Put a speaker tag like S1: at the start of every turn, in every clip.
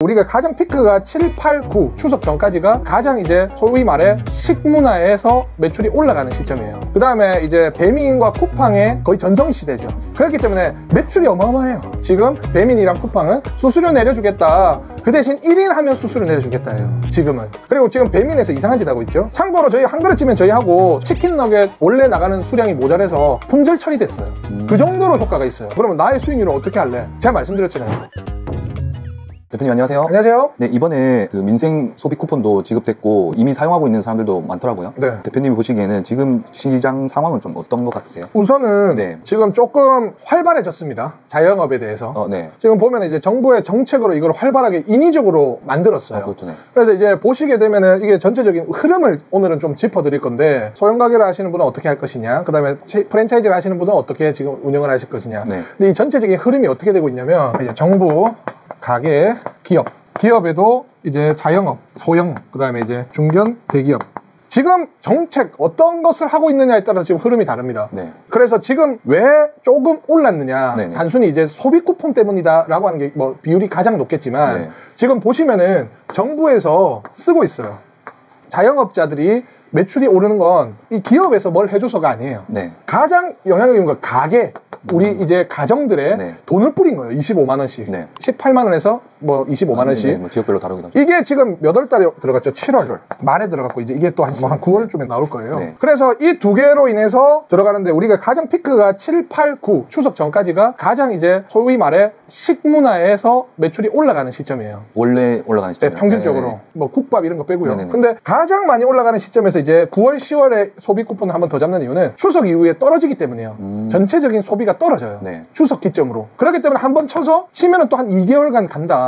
S1: 우리가 가장 피크가 7, 8, 9 추석 전까지가 가장 이제 소위 말해 식문화에서 매출이 올라가는 시점이에요. 그 다음에 이제 배민과 쿠팡의 거의 전성시대죠. 그렇기 때문에 매출이 어마어마해요. 지금 배민이랑 쿠팡은 수수료 내려주겠다. 그 대신 1인 하면 수수료 내려주겠다예요. 지금은. 그리고 지금 배민에서 이상한 짓 하고 있죠. 참고로 저희 한 그릇쯤엔 저희하고 치킨 너겟 원래 나가는 수량이 모자라서 품절 처리됐어요. 그 정도로 효과가 있어요. 그러면 나의 수익률은 어떻게 할래? 제가 말씀드렸잖아요.
S2: 대표님 안녕하세요.
S1: 안녕하세요.
S2: 네, 이번에 그 민생 소비 쿠폰도 지급됐고 이미 사용하고 있는 사람들도 많더라고요.
S1: 네.
S2: 대표님이 보시기에는 지금 시장 상황은 좀 어떤 것 같으세요?
S1: 우선은
S2: 네.
S1: 지금 조금 활발해졌습니다. 자영업에 대해서.
S2: 네.
S1: 지금 보면 이제 정부의 정책으로 이걸 활발하게 인위적으로 만들었어요.
S2: 그렇죠. 네.
S1: 그래서 이제 보시게 되면은 이게 전체적인 흐름을 오늘은 좀 짚어드릴 건데, 소형 가게를 하시는 분은 어떻게 할 것이냐, 그 다음에 프랜차이즈를 하시는 분은 어떻게 지금 운영을 하실 것이냐.
S2: 네.
S1: 근데 이 전체적인 흐름이 어떻게 되고 있냐면, 이제 정부, 가게, 기업에도 이제 자영업, 소형, 그 다음에 이제 중견, 대기업. 지금 정책 어떤 것을 하고 있느냐에 따라서 지금 흐름이 다릅니다.
S2: 네.
S1: 그래서 지금 왜 조금 올랐느냐,
S2: 네네.
S1: 단순히 이제 소비 쿠폰 때문이다라고 하는 게 뭐 비율이 가장 높겠지만,
S2: 네.
S1: 지금 보시면은 정부에서 쓰고 있어요. 자영업자들이 매출이 오르는 건 이 기업에서 뭘 해줘서가 아니에요.
S2: 네.
S1: 가장 영향력 있는 건 가게, 우리 이제 가정들의
S2: 네.
S1: 돈을 뿌린 거예요. 25만 원씩.
S2: 네.
S1: 18만 원에서 뭐 25만 원씩.
S2: 네, 뭐 지역별로 다르긴 하죠.
S1: 이게 지금 몇 월 달에 들어갔죠? 7월 말에 들어갔고, 이제 이게 또 한 9월쯤에 나올 거예요.
S2: 네.
S1: 그래서 이 두 개로 인해서 들어가는데, 우리가 가장 피크가 7, 8, 9 추석 전까지가 가장 이제 소위 말해 식문화에서 매출이 올라가는 시점이에요.
S2: 원래 올라가는 시점.
S1: 네, 평균적으로. 뭐 국밥 이런 거 빼고요.
S2: 네네네.
S1: 근데 가장 많이 올라가는 시점에서 이제 9월, 10월에 소비 쿠폰을 한번 더 잡는 이유는 추석 이후에 떨어지기 때문이에요. 전체적인 소비가 떨어져요.
S2: 네.
S1: 추석 기점으로. 그렇기 때문에 한번 쳐서 치면은 또 한 2개월간 간다.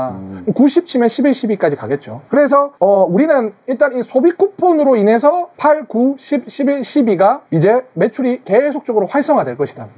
S1: 90 치면 11, 12까지 가겠죠. 그래서 우리는 일단 이 소비 쿠폰으로 인해서 8, 9, 10, 11, 12가 이제 매출이 계속적으로 활성화될 것이다.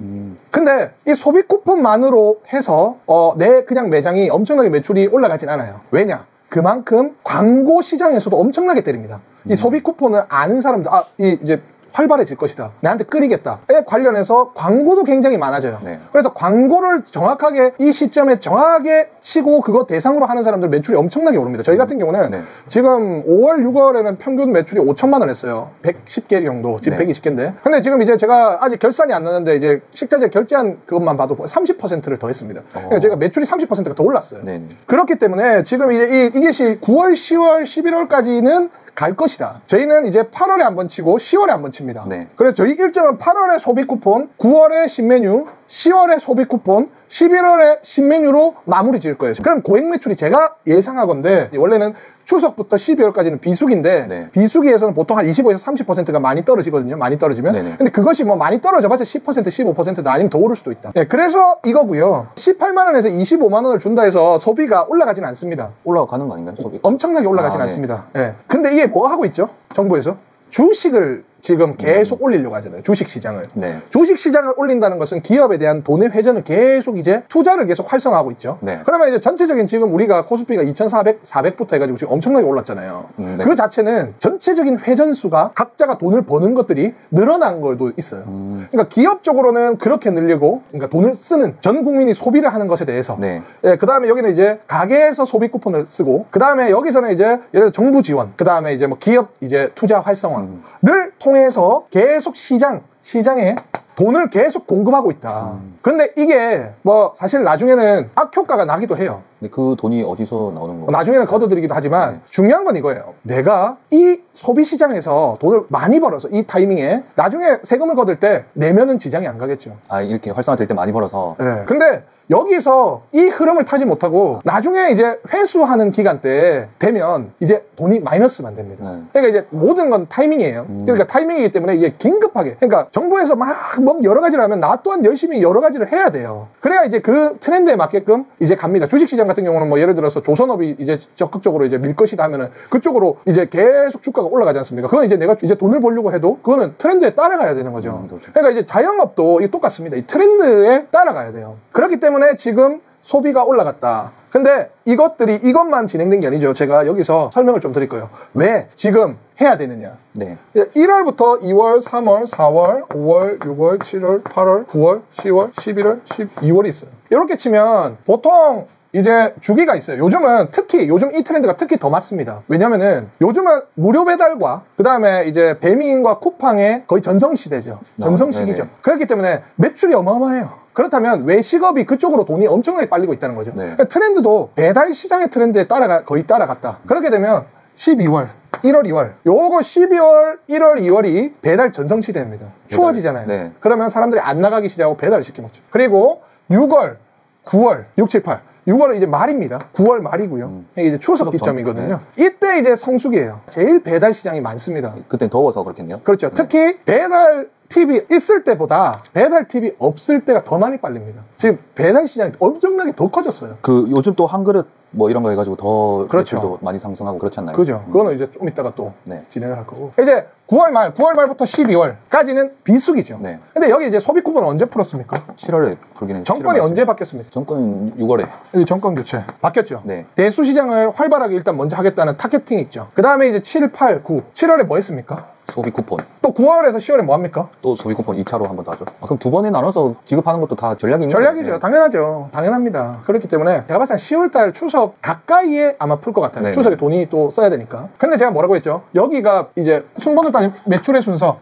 S1: 근데 이 소비 쿠폰만으로 해서 내 그냥 매장이 엄청나게 매출이 올라가진 않아요. 왜냐? 그만큼 광고 시장에서도 엄청나게 때립니다. 이 소비 쿠폰을 아는 사람들, 이제 활발해질 것이다, 내한테 끓이겠다에 관련해서 광고도 굉장히 많아져요.
S2: 네.
S1: 그래서 광고를 정확하게 이 시점에 정확하게 치고 그거 대상으로 하는 사람들 매출이 엄청나게 오릅니다. 저희 같은 경우는
S2: 네.
S1: 지금 5월, 6월에는 평균 매출이 5천만 원 했어요. 110개 정도. 지금
S2: 네.
S1: 120개인데. 근데 지금 이제 제가 아직 결산이 안 나는데, 이제 식자재 결제한 그것만 봐도 30%를 더 했습니다. 그러니까 제가 매출이 30%가 더 올랐어요.
S2: 네네.
S1: 그렇기 때문에 지금 이제 이것이 9월, 10월, 11월까지는 갈 것이다. 저희는 이제 8월에 한번 치고 10월에 한번 칩니다.
S2: 네.
S1: 그래서 저희 일정은 8월에 소비 쿠폰, 9월에 신메뉴, 10월에 소비 쿠폰, 11월에 신메뉴로 마무리 지을 거예요. 그럼 고액 매출이 제가 예상하건데, 원래는 추석부터 12월까지는 비수기인데,
S2: 네.
S1: 비수기에서는 보통 한 25에서 30%가 많이 떨어지거든요. 많이 떨어지면.
S2: 네네.
S1: 근데 그것이 뭐 많이 떨어져봤자 10%, 15%다 아니면 더 오를 수도 있다. 네, 그래서 이거고요. 18만 원에서 25만 원을 준다 해서 소비가 올라가진 않습니다.
S2: 올라가는 거 아닌가요? 소비?
S1: 엄청나게 올라가진
S2: 네.
S1: 않습니다. 예. 근데 이게 뭐 하고 있죠? 정부에서? 주식을 지금 계속 올리려고 하잖아요. 주식 시장을.
S2: 네.
S1: 주식 시장을 올린다는 것은 기업에 대한 돈의 회전을 계속 이제 투자를 계속 활성화하고 있죠.
S2: 네.
S1: 그러면 이제 전체적인 지금 우리가 코스피가 2,400부터 해가지고 지금 엄청나게 올랐잖아요.
S2: 네.
S1: 그 자체는 전체적인 회전수가 각자가 돈을 버는 것들이 늘어난 걸도 있어요. 그러니까 기업적으로는 그렇게 늘리고, 그러니까 돈을 쓰는 전 국민이 소비를 하는 것에 대해서.
S2: 네.
S1: 예, 그 다음에 여기는 이제 가게에서 소비 쿠폰을 쓰고, 그 다음에 여기서는 이제 예를 들어 정부 지원, 그 다음에 이제 뭐 기업 이제 투자 활성화를 통해서 계속 시장에 돈을 계속 공급하고 있다. 그런데 이게 뭐 사실 나중에는 악효과가 나기도 해요.
S2: 근데 그 돈이 어디서 나오는 건가요?
S1: 나중에는 걷어들이기도 하지만,
S2: 네.
S1: 중요한 건 이거예요. 내가 이 소비 시장에서 돈을 많이 벌어서 이 타이밍에 나중에 세금을 거둘 때 내면은 지장이 안 가겠죠.
S2: 이렇게 활성화될 때 많이 벌어서.
S1: 네. 근데 여기서 이 흐름을 타지 못하고 나중에 이제 회수하는 기간 때 되면 이제 돈이 마이너스만 됩니다.
S2: 네.
S1: 그러니까 이제 모든 건 타이밍이에요. 그러니까 타이밍이기 때문에 이게 긴급하게, 그러니까 정부에서 막 뭐 여러 가지를 하면 나 또한 열심히 여러 가지를 해야 돼요. 그래야 이제 그 트렌드에 맞게끔 이제 갑니다. 주식시장 같은 경우는 뭐 예를 들어서 조선업이 이제 적극적으로 이제 밀 것이다 하면은 그쪽으로 이제 계속 주가가 올라가지 않습니까? 그건 이제 내가 이제 돈을 벌려고 해도 그거는 트렌드에 따라가야 되는 거죠.
S2: 그렇죠.
S1: 그러니까 이제 자영업도 이 똑같습니다. 이 트렌드에 따라가야 돼요. 그렇기 때문에 지금 소비가 올라갔다. 근데 이것만 진행된 게 아니죠. 제가 여기서 설명을 좀 드릴 거예요. 왜 지금 해야 되느냐.
S2: 네.
S1: 1월부터 2월, 3월, 4월, 5월, 6월, 7월, 8월, 9월, 10월, 11월, 12월이 있어요. 이렇게 치면 보통 이제 주기가 있어요. 요즘은 특히 요즘 이 트렌드가 특히 더 맞습니다. 왜냐면은 요즘은 무료 배달과 그 다음에 이제 배민과 쿠팡의 거의 전성시대죠. 전성시기죠. 그렇기 때문에 매출이 어마어마해요. 그렇다면 외식업이 그쪽으로 돈이 엄청나게 빨리고 있다는 거죠. 그러니까 트렌드도 배달 시장의 트렌드에 거의 따라갔다. 그렇게 되면 12월, 1월, 2월 요거 12월, 1월, 2월이 배달 전성시대입니다. 추워지잖아요.
S2: 네.
S1: 그러면 사람들이 안 나가기 시작하고 배달을 시켜먹죠. 그리고 6월, 9월, 6, 7, 8 6월은 이제 말입니다. 9월 말이고요. 이게 이제 추석 기점이거든요. 이때 이제 성수기예요. 제일 배달 시장이 많습니다.
S2: 그때 더워서 그렇겠네요.
S1: 그렇죠. 특히 배달 팁이 있을 때보다 배달 팁이 없을 때가 더 많이 빨립니다. 지금 배달 시장이 엄청나게 더 커졌어요.
S2: 요즘 또 한 그릇 뭐 이런 거 해가지고 더
S1: 그렇죠.
S2: 매출도 많이 상승하고 그렇지 않나요?
S1: 그죠. 그거는 이제 좀 이따가 또
S2: 네.
S1: 진행을 할 거고. 이제 9월 말부터 12월까지는 비수기죠.
S2: 네.
S1: 근데 여기 이제 소비 쿠폰 언제 풀었습니까?
S2: 7월에 풀기는
S1: 정권이 언제 바뀌었습니까?
S2: 정권은 6월에.
S1: 여기 정권 교체. 바뀌었죠.
S2: 네.
S1: 대수 시장을 활발하게 일단 먼저 하겠다는 타겟팅이 있죠. 그 다음에 이제 7, 8, 9. 7월에 뭐 했습니까?
S2: 소비 쿠폰.
S1: 또 9월에서 10월에 뭐 합니까?
S2: 또 소비 쿠폰 2차로 한 번 더 하죠. 그럼 두 번에 나눠서 지급하는 것도 다 전략이 있는
S1: 전략이죠.
S2: 거예요?
S1: 당연하죠. 당연합니다. 그렇기 때문에 제가 봤을 때 10월달 추석 가까이에 아마 풀 것 같아요.
S2: 네네.
S1: 추석에 돈이 또 써야 되니까. 근데 제가 뭐라고 했죠? 여기가 이제 순번을 따진 매출의 순서가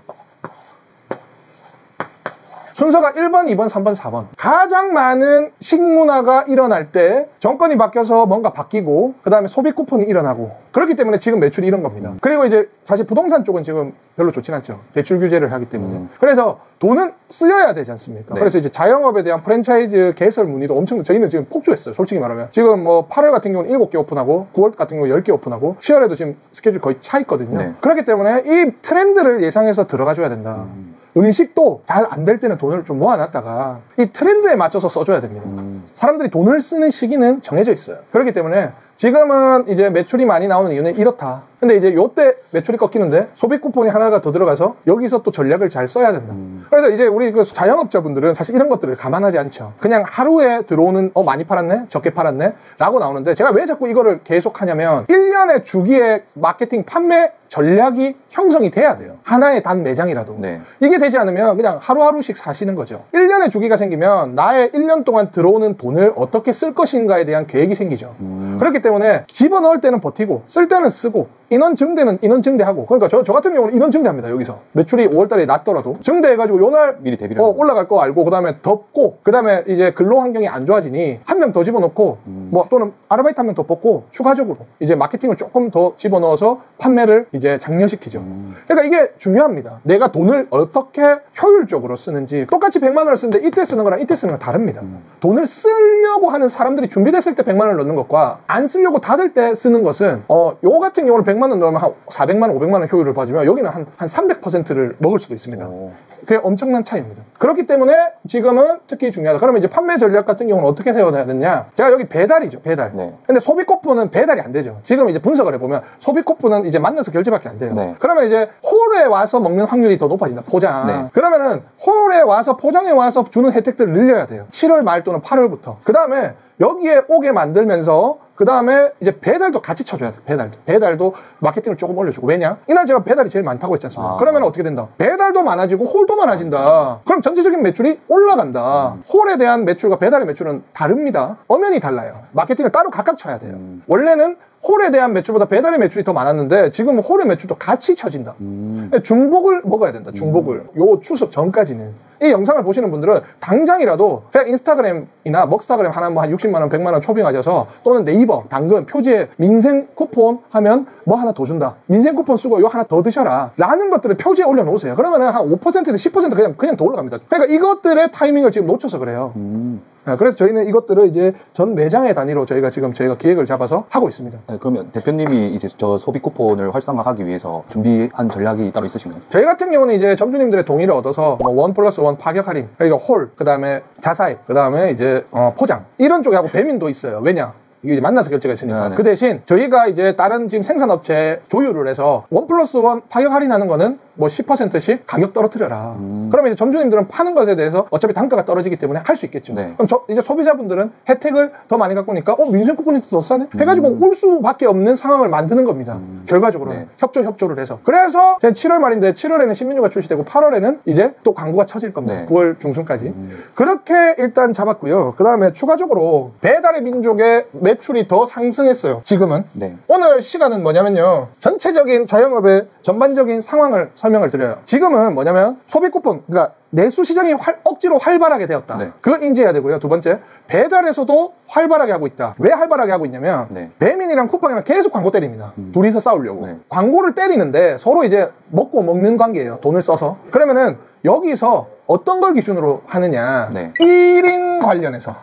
S1: 1번, 2번, 3번, 4번. 가장 많은 식문화가 일어날 때 정권이 바뀌어서 뭔가 바뀌고 그 다음에 소비 쿠폰이 일어나고 그렇기 때문에 지금 매출이 이런 겁니다. 그리고 이제 사실 부동산 쪽은 지금 별로 좋진 않죠. 대출 규제를 하기 때문에. 그래서 돈은 쓰여야 되지 않습니까?
S2: 네.
S1: 그래서 이제 자영업에 대한 프랜차이즈 개설 문의도 엄청 저희는 지금 폭주했어요. 솔직히 말하면. 지금 뭐 8월 같은 경우는 7개 오픈하고 9월 같은 경우 10개 오픈하고 10월에도 지금 스케줄 거의 차 있거든요.
S2: 네.
S1: 그렇기 때문에 이 트렌드를 예상해서 들어가줘야 된다. 음식도 잘 안 될 때는 돈을 좀 모아놨다가 이 트렌드에 맞춰서 써줘야 됩니다. 사람들이 돈을 쓰는 시기는 정해져 있어요. 그렇기 때문에 지금은 이제 매출이 많이 나오는 이유는 이렇다. 근데 이제 요때 매출이 꺾이는데 소비 쿠폰이 하나가 더 들어가서 여기서 또 전략을 잘 써야 된다. 그래서 이제 우리 그 자영업자분들은 사실 이런 것들을 감안하지 않죠. 그냥 하루에 들어오는 많이 팔았네? 적게 팔았네? 라고 나오는데 제가 왜 자꾸 이거를 계속 하냐면 1년의 주기의 마케팅 판매 전략이 형성이 돼야 돼요. 하나의 단 매장이라도.
S2: 네.
S1: 이게 되지 않으면 그냥 하루하루씩 사시는 거죠. 1년의 주기가 생기면 나의 1년 동안 들어오는 돈을 어떻게 쓸 것인가에 대한 계획이 생기죠. 그렇기 때문에 집어넣을 때는 버티고 쓸 때는 쓰고 인원 증대는 인원 증대하고 그러니까 저 같은 경우는 인원 증대합니다. 여기서 매출이 5월달에 낮더라도 증대해가지고 요날
S2: 미리 대비를
S1: 올라갈 거 알고 그 다음에 덥고 그 다음에 이제 근로 환경이 안 좋아지니 한 명 더 집어넣고 뭐 또는 아르바이트 한 명 더 뽑고 추가적으로 이제 마케팅을 조금 더 집어넣어서 판매를 이제 장려시키죠. 그러니까 이게 중요합니다. 내가 돈을 어떻게 효율적으로 쓰는지 똑같이 100만 원을 쓰는데 이때 쓰는 거랑 이때 쓰는 건 다릅니다. 돈을 쓰려고 하는 사람들이 준비됐을 때 100만 원을 넣는 것과 안 쓰려고 닫을 때 쓰는 것은 요 같은 경우는 100만 원 넣으면 한 400만 원, 500만 원 효율을 봐주면 여기는 한 300%를 먹을 수도 있습니다. 그게 엄청난 차이입니다. 그렇기 때문에 지금은 특히 중요하다. 그러면 이제 판매 전략 같은 경우는 어떻게 세워야 되냐? 제가 여기 배달이죠, 배달.
S2: 네.
S1: 근데 소비 쿠폰은 배달이 안 되죠. 지금 이제 분석을 해보면 소비 쿠폰은 이제 만나서 결제밖에 안 돼요.
S2: 네.
S1: 그러면 이제 홀에 와서 먹는 확률이 더 높아진다, 포장.
S2: 네.
S1: 그러면은 홀에 와서 포장해 와서 주는 혜택들을 늘려야 돼요. 7월 말 또는 8월부터. 그 다음에 여기에 오게 만들면서 그 다음에 이제 배달도 같이 쳐줘야 돼. 배달도 마케팅을 조금 올려주고. 왜냐? 이날 제가 배달이 제일 많다고 했지 않습니까? 그러면 어떻게 된다? 배달도 많아지고 홀도 많아진다. 그럼 전체적인 매출이 올라간다. 홀에 대한 매출과 배달의 매출은 다릅니다. 엄연히 달라요. 마케팅을 따로 각각 쳐야 돼요. 원래는 홀에 대한 매출보다 배달의 매출이 더 많았는데 지금은 홀의 매출도 같이 쳐진다. 중복을 먹어야 된다. 중복을. 요 추석 전까지는. 이 영상을 보시는 분들은 당장이라도 그냥 인스타그램이나 먹스타그램 하나 뭐 한 60만 원, 100만 원 초빙하셔서 또는 네이버, 당근, 표지에 민생 쿠폰 하면 뭐 하나 더 준다. 민생 쿠폰 쓰고 이거 하나 더 드셔라. 라는 것들을 표지에 올려놓으세요. 그러면 한 5%에서 10% 그냥 더 올라갑니다. 그러니까 이것들의 타이밍을 지금 놓쳐서 그래요. 그래서 저희는 이것들을 이제 전 매장의 단위로 저희가 기획을 잡아서 하고 있습니다.
S2: 네, 그러면 대표님이 이제 저 소비 쿠폰을 활성화하기 위해서 준비한 전략이 따로 있으신가요?
S1: 저희 같은 경우는 이제 점주님들의 동의를 얻어서 뭐 1+1 파격 할인, 그러니까 홀, 그 다음에 자사입, 그 다음에 이제 포장 이런 쪽에 하고 배민도 있어요. 왜냐? 이게 만나서 결제가 있으니까.
S2: 네네.
S1: 그 대신 저희가 이제 다른 지금 생산업체 조율을 해서 1+1 파격 할인하는 거는 뭐 10%씩 가격 떨어뜨려라. 그러면 이제 점주님들은 파는 것에 대해서 어차피 단가가 떨어지기 때문에 할 수 있겠죠.
S2: 네.
S1: 그럼 이제 소비자분들은 혜택을 더 많이 갖고 오니까 민생 쿠폰이 더 싸네? 해가지고 올 수밖에 없는 상황을 만드는 겁니다. 결과적으로는.
S2: 네.
S1: 협조를 해서. 그래서 7월 말인데 7월에는 신메뉴가 출시되고 8월에는 이제 또 광고가 쳐질 겁니다.
S2: 네.
S1: 9월 중순까지. 그렇게 일단 잡았고요. 그 다음에 추가적으로 배달의 민족의 매출이 더 상승했어요. 지금은.
S2: 네.
S1: 오늘 시간은 뭐냐면요. 전체적인 자영업의 전반적인 상황을 설명을 드려요. 지금은 뭐냐면 소비 쿠폰, 그러니까 내수 시장이 억지로 활발하게 되었다.
S2: 네.
S1: 그걸 인지해야 되고요. 두 번째, 배달에서도 활발하게 하고 있다. 왜 활발하게 하고 있냐면
S2: 네.
S1: 배민이랑 쿠팡이랑 계속 광고 때립니다. 둘이서 싸우려고.
S2: 네.
S1: 광고를 때리는데 서로 이제 먹고 먹는 관계예요. 돈을 써서. 그러면은 여기서 어떤 걸 기준으로 하느냐.
S2: 네.
S1: 1인 관련해서.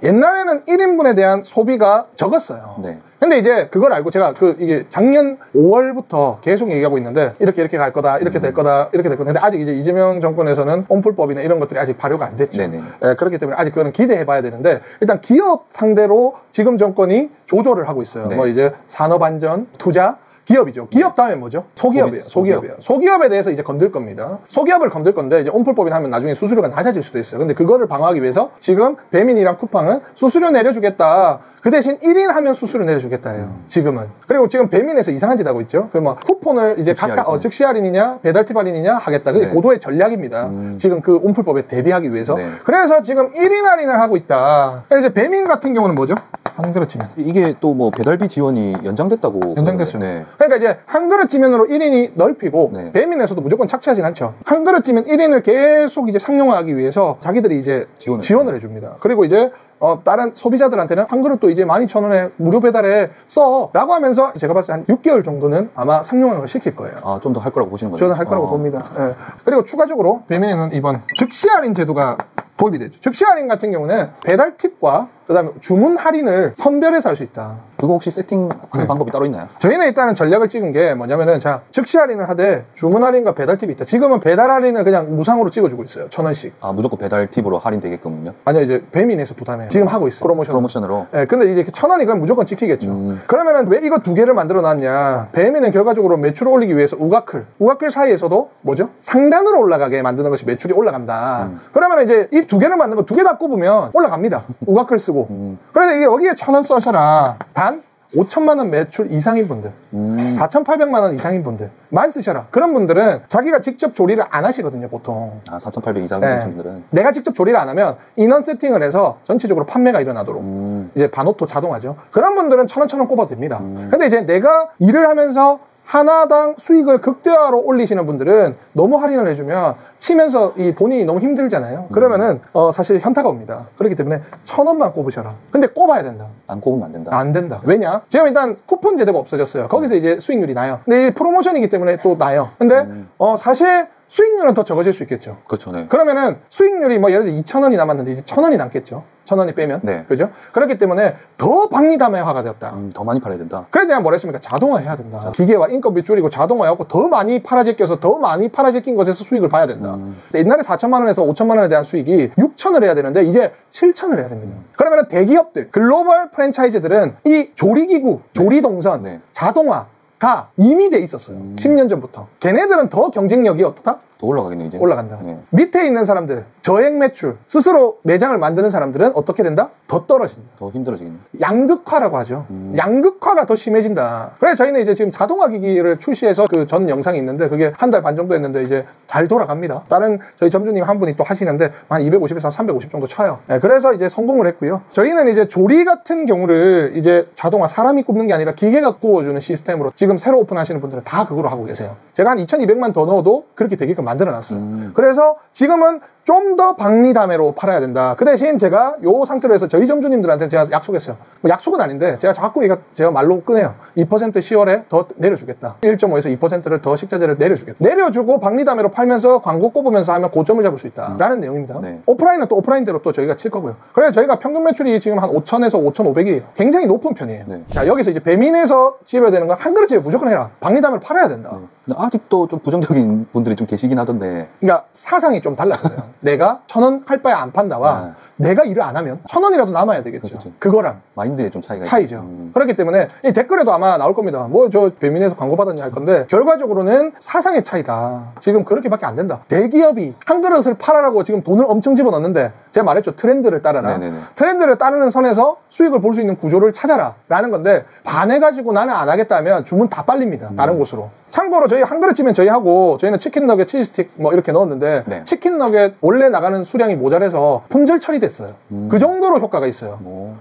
S1: 옛날에는 1인분에 대한 소비가 적었어요.
S2: 네.
S1: 근데 이제 그걸 알고 제가 이게 작년 5월부터 계속 얘기하고 있는데 이렇게 갈 거다, 이렇게 될 거다, 이렇게 될 거다. 근데 아직 이제 이재명 정권에서는 온풀법이나 이런 것들이 아직 발효가 안 됐죠.
S2: 네네.
S1: 예, 그렇기 때문에 아직 그거는 기대해 봐야 되는데 일단 기업 상대로 지금 정권이 조절을 하고 있어요.
S2: 네.
S1: 뭐 이제 산업안전, 투자, 기업이죠. 기업 다음에 뭐죠? 소기업이에요. 소기업이에요. 소기업에 대해서 이제 건들 겁니다. 소기업을 건들 건데 이제 온풀법이나 하면 나중에 수수료가 낮아질 수도 있어요. 근데 그거를 방어하기 위해서 지금 배민이랑 쿠팡은 수수료 내려주겠다. 그 대신 1인 하면 수수료 내려주겠다예요. 지금은. 그리고 지금 배민에서 이상한 짓 하고 있죠. 그 뭐 쿠폰을 이제
S2: 즉시
S1: 각각
S2: 할인.
S1: 즉시 할인이냐 배달팁 할인이냐 하겠다. 그게
S2: 네.
S1: 고도의 전략입니다. 지금 그 온풀법에 대비하기 위해서.
S2: 네.
S1: 그래서 지금 1인 할인을 하고 있다. 그래서 이제 배민 같은 경우는 뭐죠? 한 그릇치면.
S2: 이게 또 뭐 배달비 지원이 연장됐다고.
S1: 연장됐어요.
S2: 네.
S1: 그러니까 이제 한 그릇찌면으로 1인이 넓히고
S2: 네.
S1: 배민에서도 무조건 착취하진 않죠. 한 그릇찌면 1인을 계속 이제 상용화하기 위해서 자기들이 이제 지원을 해줍니다. 그리고 이제 다른 소비자들한테는 한 그릇도 이제 12,000원에 무료 배달에 써 라고 하면서 제가 봤을 때 한 6개월 정도는 아마 상용화를 시킬 거예요.
S2: 아, 좀 더 할 거라고 보시는 거죠?
S1: 저는 할 거라고 봅니다. 예. 그리고 추가적으로 배민에는 이번 즉시 할인 제도가 도입이 되죠. 즉시 할인 같은 경우는 배달 팁과 그다음에 주문 할인을 선별해서 할 수 있다.
S2: 그거 혹시 세팅하는 방법이 따로 있나요?
S1: 저희는 일단은 전략을 찍은 게 뭐냐면은 자 즉시 할인을 하되 주문 할인과 배달 팁이 있다. 지금은 배달 할인을 그냥 무상으로 찍어주고 있어요. 1,000원씩.
S2: 아, 무조건 배달 팁으로 할인되게끔요?
S1: 아니요, 이제 배민에서 부담해요. 지금 하고 있어요.
S2: 프로모션으로?
S1: 예, 근데 이제 1,000원이 그럼 무조건 찍히겠죠. 그러면은 왜 이거 두 개를 만들어 놨냐? 배민은 결과적으로 매출을 올리기 위해서 우가클 사이에서도 뭐죠? 상단으로 올라가게 만드는 것이 매출이 올라간다. 그러면 이제 이 두 개를 만든 거 두 개 다 꼽으면 올라갑니다. 우가클 쓰고. 그래서 이게 여기에 1,000원 써셔라. 단 5천만 원 매출 이상인 분들, 4,800만 원 이상인 분들만 쓰셔라. 그런 분들은 자기가 직접 조리를 안 하시거든요, 보통.
S2: 아, 4,800 이상인
S1: 네.
S2: 분들은?
S1: 내가 직접 조리를 안 하면 인원 세팅을 해서 전체적으로 판매가 일어나도록 이제 반오토 자동화죠. 그런 분들은 1,000원 꼽아도 됩니다. 근데 이제 내가 일을 하면서 하나당 수익을 극대화로 올리시는 분들은 너무 할인을 해주면 치면서 이 본인이 너무 힘들잖아요. 그러면은 사실 현타가 옵니다. 그렇기 때문에 1,000원만 꼽으셔라. 근데 꼽아야 된다.
S2: 안 꼽으면 안 된다.
S1: 안 된다. 왜냐? 지금 일단 쿠폰 제도가 없어졌어요. 거기서 이제 수익률이 나요. 근데 이 프로모션이기 때문에 또 나요. 근데 사실 수익률은 더 적어질 수 있겠죠.
S2: 그렇죠, 네.
S1: 그러면은 수익률이 뭐 예를 들어 2,000원이 남았는데 이제 1,000원이 남겠죠. 1,000원이 빼면.
S2: 네.
S1: 그죠? 그렇기 때문에 더 박리담회화가 되었다.
S2: 더 많이 팔아야 된다.
S1: 그래서 내가 뭐라 했습니까? 자동화해야 된다. 기계와 인건비 줄이고 자동화해갖고 더 많이 팔아제껴서 더 많이 팔아제낀 것에서 수익을 봐야 된다. 옛날에 4,000만 원에서 5,000만 원에 대한 수익이 6,000을 해야 되는데 이제 7,000을 해야 됩니다. 그러면은 대기업들, 글로벌 프랜차이즈들은 이 조리기구, 조리동선,
S2: 네.
S1: 자동화가 이미 돼 있었어요. 10년 전부터. 걔네들은 더 경쟁력이 어떻다?
S2: 더 올라가겠네, 이제.
S1: 올라간다.
S2: 네.
S1: 밑에 있는 사람들, 저액 매출, 스스로 매장을 만드는 사람들은 어떻게 된다? 더 떨어진다.
S2: 더 힘들어지겠네.
S1: 양극화라고 하죠. 양극화가 더 심해진다. 그래서 저희는 이제 지금 자동화 기기를 출시해서 그 전 영상이 있는데 그게 한 달 반 정도 했는데 이제 잘 돌아갑니다. 다른 저희 점주님 한 분이 또 하시는데 한 250에서 350 정도 쳐요. 네, 그래서 이제 성공을 했고요. 저희는 이제 조리 같은 경우를 이제 자동화 사람이 굽는 게 아니라 기계가 구워주는 시스템으로 지금 새로 오픈하시는 분들은 다 그거로 하고 계세요. 제가 한 2,200만 더 넣어도 그렇게 되게끔 만들어놨어요. 그래서 지금은 좀 더 박리담회로 팔아야 된다. 그 대신 제가 요 상태로 해서 저희 점주님들한테 제가 약속했어요. 뭐 약속은 아닌데 제가 자꾸 제가 말로 꺼내요. 2% 10월에 더 내려주겠다. 1.5에서 2%를 더 식자재를 내려주겠다. 내려주고 박리담회로 팔면서 광고 꼽으면서 하면 고점을 잡을 수 있다. 라는 내용입니다.
S2: 네.
S1: 오프라인은 또 오프라인대로 또 저희가 칠 거고요. 그래서 저희가 평균 매출이 지금 한 5,000에서 5,500이에요. 굉장히 높은 편이에요.
S2: 네.
S1: 자, 여기서 이제 배민에서 집어야 되는 건 한 그릇 집에 무조건 해라. 박리담회를 팔아야 된다.
S2: 근데 아직도 좀 부정적인 분들이 좀 계시긴 하던데.
S1: 그러니까 사상이 좀 달라서요. 내가 1,000원 할 바에 안 판다와 내가 일을 안 하면 1,000원이라도 남아야 되겠죠.
S2: 그렇죠.
S1: 그거랑
S2: 마인드에 좀 차이가
S1: 차이죠. 그렇기 때문에 이 댓글에도 아마 나올 겁니다. 뭐 저 배민에서 광고 받았냐 할 건데 결과적으로는 사상의 차이다. 지금 그렇게밖에 안 된다. 대기업이 한 그릇을 팔아라고 지금 돈을 엄청 집어넣는데 제가 말했죠. 트렌드를 따라라.
S2: 네네네.
S1: 트렌드를 따르는 선에서 수익을 볼 수 있는 구조를 찾아라 라는 건데 반해가지고 나는 안 하겠다 하면 주문 다 빨립니다. 다른 곳으로. 참고로 저희 한 그릇 찌면 저희는 치킨 너겟, 치즈 스틱 뭐 이렇게 넣었는데
S2: 네.
S1: 치킨 너겟 원래 나가는 수량이 모자라서 품절 처리됐어요. 그 정도로 효과가 있어요.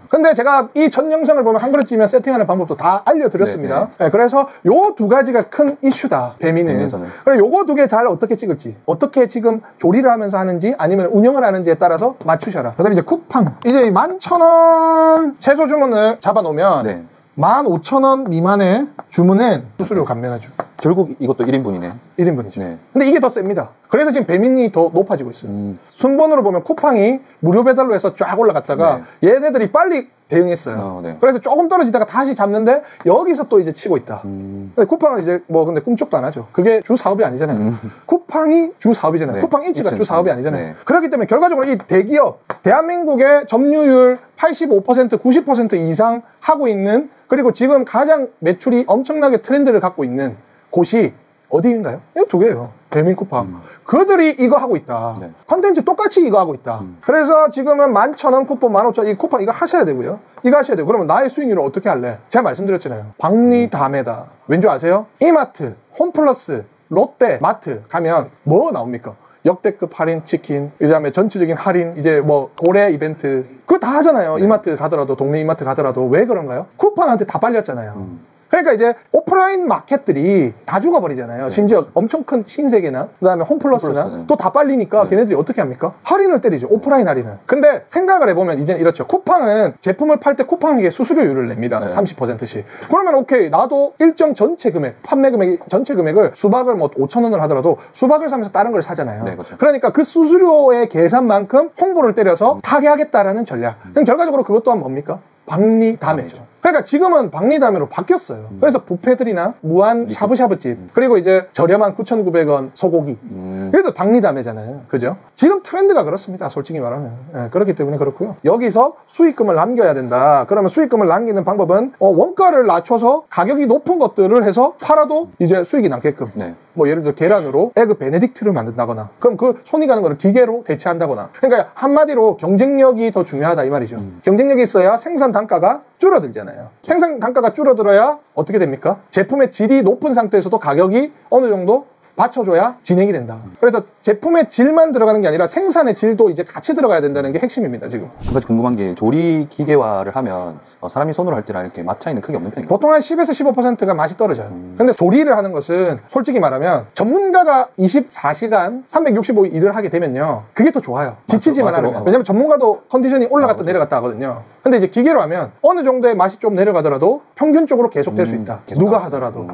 S1: 근데 제가 이 전 영상을 보면 한 그릇 찌면 세팅하는 방법도 다 알려드렸습니다. 네, 그래서 요 두 가지가 큰 이슈다. 배민은. 그래 요거 두 개 잘 어떻게 찍을지, 어떻게 지금 조리를 하면서 하는지 아니면 운영을 하는지에 따라서 맞추셔라. 그다음에 이제 쿠팡. 이제 11,000원 최소 주문을 잡아놓으면
S2: 네.
S1: 15,000원 미만의 주문은 수수료 감면해줘.
S2: 결국 이것도 1인분이네.
S1: 1인분이죠.
S2: 네.
S1: 근데 이게 더 셉니다. 그래서 지금 배민이 더 높아지고 있어요. 순번으로 보면 쿠팡이 무료 배달로 해서 쫙 올라갔다가 얘네들이 빨리 대응했어요.
S2: 네.
S1: 그래서 조금 떨어지다가 다시 잡는데 여기서 또 이제 치고 있다. 근데 쿠팡은 이제 뭐 근데 꿈쩍도 안 하죠. 그게 주 사업이 아니잖아요. 쿠팡이 주 사업이잖아요.
S2: 네.
S1: 쿠팡 인치가 주 사업이 아니잖아요.
S2: 네.
S1: 그렇기 때문에 결과적으로 이 대기업, 대한민국의 점유율 85%, 90% 이상 하고 있는 그리고 지금 가장 매출이 엄청나게 트렌드를 갖고 있는 곳이 어디인가요? 이 두 개예요. 배민 쿠팡. 그들이 이거 하고 있다.
S2: 네.
S1: 컨텐츠 똑같이 이거 하고 있다. 그래서 지금은 11,000원 쿠폰, 15,000원 이 쿠팡 이거 하셔야 되고요. 이거 하셔야 돼요. 그러면 나의 수익률을 어떻게 할래? 제가 말씀드렸잖아요. 박리담에다. 왠지 아세요? 이마트, 홈플러스, 롯데, 마트 가면 뭐 나옵니까? 역대급 할인 치킨, 그 다음에 전체적인 할인, 이제 뭐 고래 이벤트 그거 다 하잖아요. 이마트 가더라도, 동네 이마트 가더라도. 왜 그런가요? 쿠팡한테 다 빨렸잖아요. 그러니까 이제 오프라인 마켓들이 다 죽어버리잖아요. 심지어 엄청 큰 신세계나 그다음에 홈플러스나 또 다 빨리니까 걔네들이 어떻게 합니까? 할인을 때리죠. 오프라인 할인을. 근데 생각을 해보면 이제는 이렇죠. 쿠팡은 제품을 팔 때 쿠팡에게 수수료율을 냅니다. 30%씩. 그러면 오케이. 나도 일정 전체 금액, 판매 금액 전체 금액을 수박을 뭐 5,000원을 하더라도 수박을 사면서 다른 걸 사잖아요.
S2: 네, 그렇죠.
S1: 그러니까 그 수수료의 계산만큼 홍보를 때려서 타개하겠다라는 전략. 그럼 결과적으로 그것 또한 뭡니까? 박리담회죠. 그러니까 지금은 박리담회로 바뀌었어요. 그래서 뷔페들이나 무한 샤브샤브집 그리고 이제 저렴한 9,900원 소고기 그래도 박리담회잖아요. 그죠? 지금 트렌드가 그렇습니다. 솔직히 말하면. 네, 그렇기 때문에 그렇고요. 여기서 수익금을 남겨야 된다. 그러면 수익금을 남기는 방법은 원가를 낮춰서 가격이 높은 것들을 해서 팔아도 이제 수익이 남게끔.
S2: 네.
S1: 뭐 예를 들어 계란으로 에그 베네딕트를 만든다거나 그럼 그 손이 가는 거를 기계로 대체한다거나 그러니까 한마디로 경쟁력이 더 중요하다 이 말이죠. 경쟁력이 있어야 생산 단가가 줄어들잖아요. 생산 단가가 줄어들어야 어떻게 됩니까? 제품의 질이 높은 상태에서도 가격이 어느 정도 받쳐줘야 진행이 된다. 그래서 제품의 질만 들어가는 게 아니라 생산의 질도 이제 같이 들어가야 된다는 게 핵심입니다, 지금.
S2: 한 가지 궁금한 게 조리 기계화를 하면 사람이 손으로 할 때랑 이렇게 맛 차이는 크게 없는 편인가요?
S1: 보통 한 10에서 15%가 맛이 떨어져요. 근데 조리를 하는 것은 솔직히 말하면 전문가가 24시간 365일 일을 하게 되면요. 그게 더 좋아요. 지치지만 않으면. 왜냐면 전문가도 컨디션이 올라갔다 내려갔다 하거든요. 근데 이제 기계로 하면 어느 정도의 맛이 좀 내려가더라도 평균적으로 계속 될 수 있다. 누가 하더라도.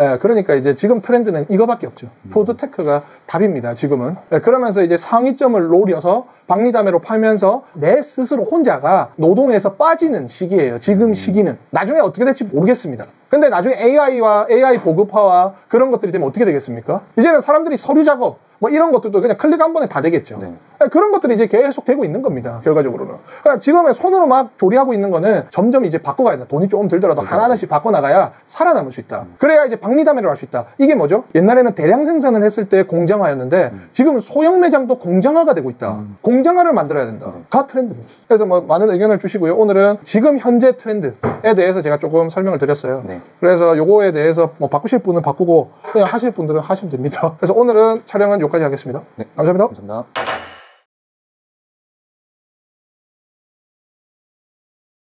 S1: 예, 그러니까 이제 지금 트렌드는 이거밖에 없죠. 푸드테크가 답입니다, 지금은. 예, 그러면서 이제 상위점을 노려서 박리담회로 팔면서 내 스스로 혼자가 노동에서 빠지는 시기예요. 지금 시기는. 나중에 어떻게 될지 모르겠습니다. 근데 나중에 AI와 AI 보급화와 그런 것들이 되면 어떻게 되겠습니까? 이제는 사람들이 서류 작업 뭐 이런 것들도 그냥 클릭 한 번에 다 되겠죠.
S2: 네.
S1: 그런 것들이 이제 계속 되고 있는 겁니다. 결과적으로는. 그러니까 지금은 손으로 막 조리하고 있는 거는 점점 이제 바꿔가야 된다. 돈이 조금 들더라도 하나하나씩 바꿔나가야 살아남을 수 있다. 그래야 이제 박리담회를 할 수 있다. 이게 뭐죠? 옛날에는 대량 생산을 했을 때 공장화였는데 지금은 소형 매장도 공장화가 되고 있다. 공장화를 만들어야 된다. 가 트렌드입니다. 그래서 뭐 많은 의견을 주시고요. 오늘은 지금 현재 트렌드에 대해서 제가 조금 설명을 드렸어요.
S2: 네.
S1: 그래서 요거에 대해서 뭐 바꾸실 분은 바꾸고 그냥 하실 분들은 하시면 됩니다. 그래서 오늘은 촬영은 여기까지 하겠습니다.
S2: 네.
S1: 감사합니다.
S2: 감사합니다.